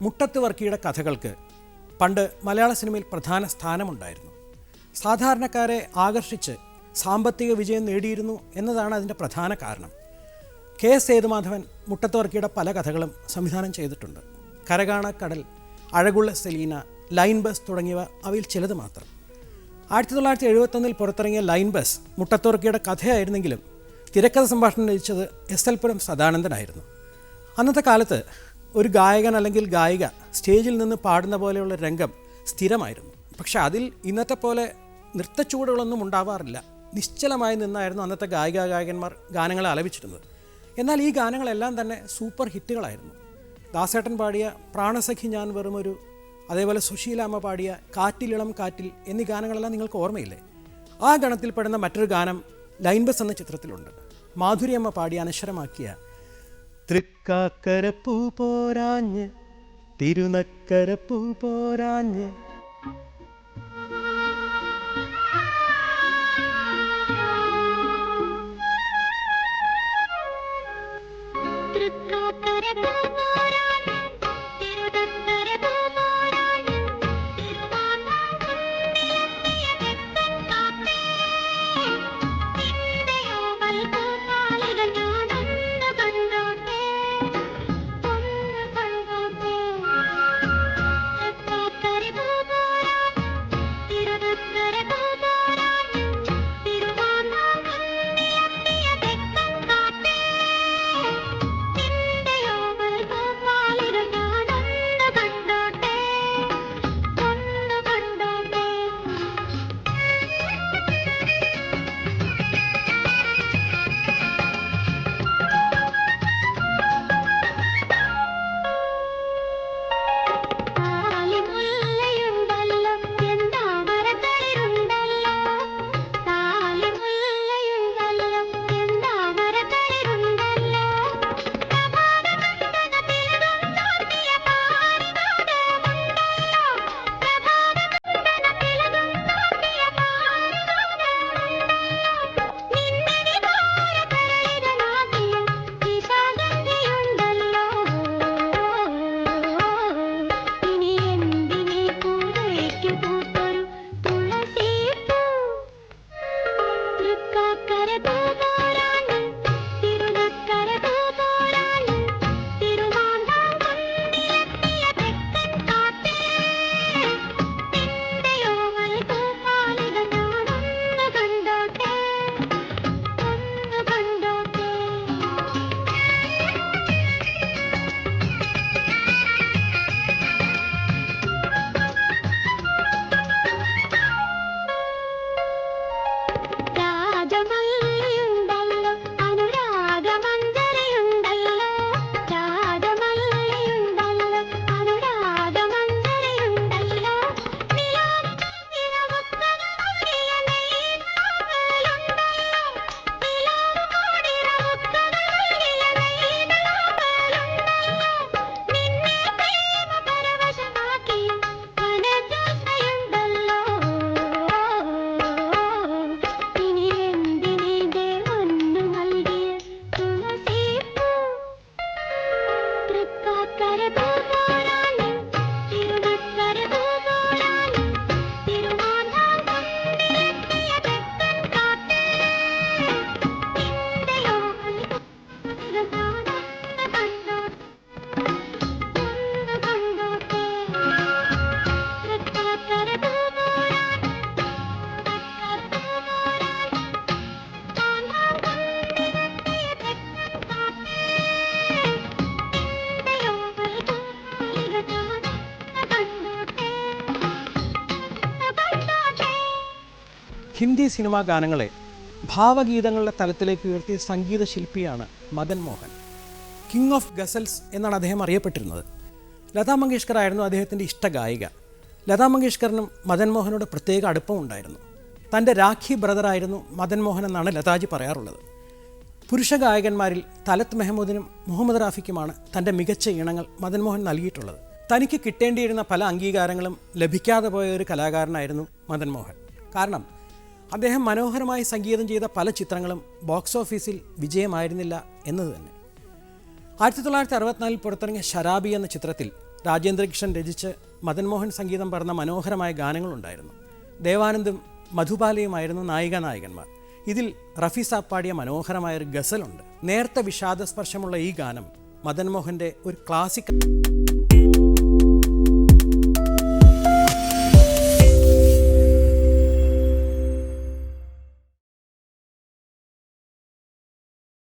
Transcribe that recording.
മുട്ടത്ത് വർക്കിയുടെ കഥകൾക്ക് പണ്ട് മലയാള സിനിമയിൽ പ്രധാന സ്ഥാനമുണ്ടായിരുന്നു. സാധാരണക്കാരെ ആകർഷിച്ച് സാമ്പത്തിക വിജയം നേടിയിരുന്നു എന്നതാണ് അതിൻ്റെ പ്രധാന കാരണം. കെ.എസ്. സേതുമാധവൻ മുട്ടത്ത് വർക്കിയുടെ പല കഥകളും സംവിധാനം ചെയ്തിട്ടുണ്ട്. കരകാണക്കടൽ, അഴകുള്ള സെലീന, ലൈൻ ബസ് തുടങ്ങിയവ അവയിൽ ചിലത് മാത്രം. 1971 പുറത്തിറങ്ങിയ ലൈൻ ബസ് മുട്ടത്ത് വർക്കിയുടെ കഥയായിരുന്നെങ്കിലും തിരക്കഥ സംഭാഷണം രചിച്ചത് എസ്.എൽ. പുരം സദാനന്ദനായിരുന്നു. അന്നത്തെ കാലത്ത് ഒരു ഗായകൻ അല്ലെങ്കിൽ ഗായിക സ്റ്റേജിൽ നിന്ന് പാടുന്ന പോലെയുള്ള രംഗം സ്ഥിരമായിരുന്നു. പക്ഷെ അതിൽ ഇന്നത്തെ പോലെ നൃത്തച്ചുവടുകളൊന്നും ഉണ്ടാവാറില്ല. നിശ്ചലമായി നിന്നായിരുന്നു അന്നത്തെ ഗായകന്മാർ ഗാനങ്ങളെ ആലപിച്ചിരുന്നത്. എന്നാൽ ഈ ഗാനങ്ങളെല്ലാം തന്നെ സൂപ്പർ ഹിറ്റുകളായിരുന്നു. ദാസേട്ടൻ പാടിയ പ്രാണസഖി ഞാൻ വെറുമൊരു, അതേപോലെ സുശീലാമ്മ പാടിയ കാറ്റിലിളം കാറ്റിൽ എന്നീ ഗാനങ്ങളെല്ലാം നിങ്ങൾക്ക് ഓർമ്മയില്ലേ? ആ ഗണത്തിൽപ്പെടുന്ന മറ്റൊരു ഗാനം ലൈൻ ബസ് എന്ന ചിത്രത്തിലുണ്ട്. മാധുരിയമ്മ പാടി അനശ്വരമാക്കിയ തൃക്കാക്കരപ്പൂ പോരാഞ്ഞ് തിരുനക്കരപ്പൂ പോരാഞ്ഞ്. ഹിന്ദി സിനിമാ ഗാനങ്ങളെ ഭാവഗീതങ്ങളുടെ തലത്തിലേക്ക് ഉയർത്തിയ സംഗീത ശില്പിയാണ് മദൻ മോഹൻ. കിങ് ഓഫ് ഗസൽസ് എന്നാണ് അദ്ദേഹം അറിയപ്പെട്ടിരുന്നത്. ലതാ മങ്കേഷ്കർ ആയിരുന്നു അദ്ദേഹത്തിൻ്റെ ഇഷ്ടഗായിക. ലതാ മങ്കേഷ്കറിനും മദൻ മോഹനോട് പ്രത്യേക അടുപ്പമുണ്ടായിരുന്നു. തൻ്റെ രാഖി ബ്രദറായിരുന്നു മദൻ മോഹൻ എന്നാണ് ലതാജി പറയാറുള്ളത്. പുരുഷ ഗായകന്മാരിൽ തലത് മെഹമ്മൂദിനും മുഹമ്മദ് റാഫിക്കുമാണ് തൻ്റെ മികച്ച ഇണങ്ങൾ മദൻ മോഹൻ നൽകിയിട്ടുള്ളത്. തനിക്ക് കിട്ടേണ്ടിയിരുന്ന പല അംഗീകാരങ്ങളും ലഭിക്കാതെ പോയ ഒരു കലാകാരനായിരുന്നു മദൻ മോഹൻ. കാരണം അദ്ദേഹം മനോഹരമായി സംഗീതം ചെയ്ത പല ചിത്രങ്ങളും ബോക്സ് ഓഫീസിൽ വിജയമായിരുന്നില്ല എന്നത് തന്നെ. 1964 പുറത്തിറങ്ങിയ ശരാബി എന്ന ചിത്രത്തിൽ രാജേന്ദ്രകിഷൻ രചിച്ച് മദൻ മോഹൻ സംഗീതം പറഞ്ഞ മനോഹരമായ ഗാനങ്ങളുണ്ടായിരുന്നു. ദേവാനന്ദും മധുബാലയുമായിരുന്നു നായികനായകന്മാർ. ഇതിൽ റഫി സാബ് പാടിയ മനോഹരമായൊരു ഗസലുണ്ട്. നേർത്ത വിഷാദസ്പർശമുള്ള ഈ ഗാനം മദൻ മോഹൻ്റെ ഒരു ക്ലാസിക്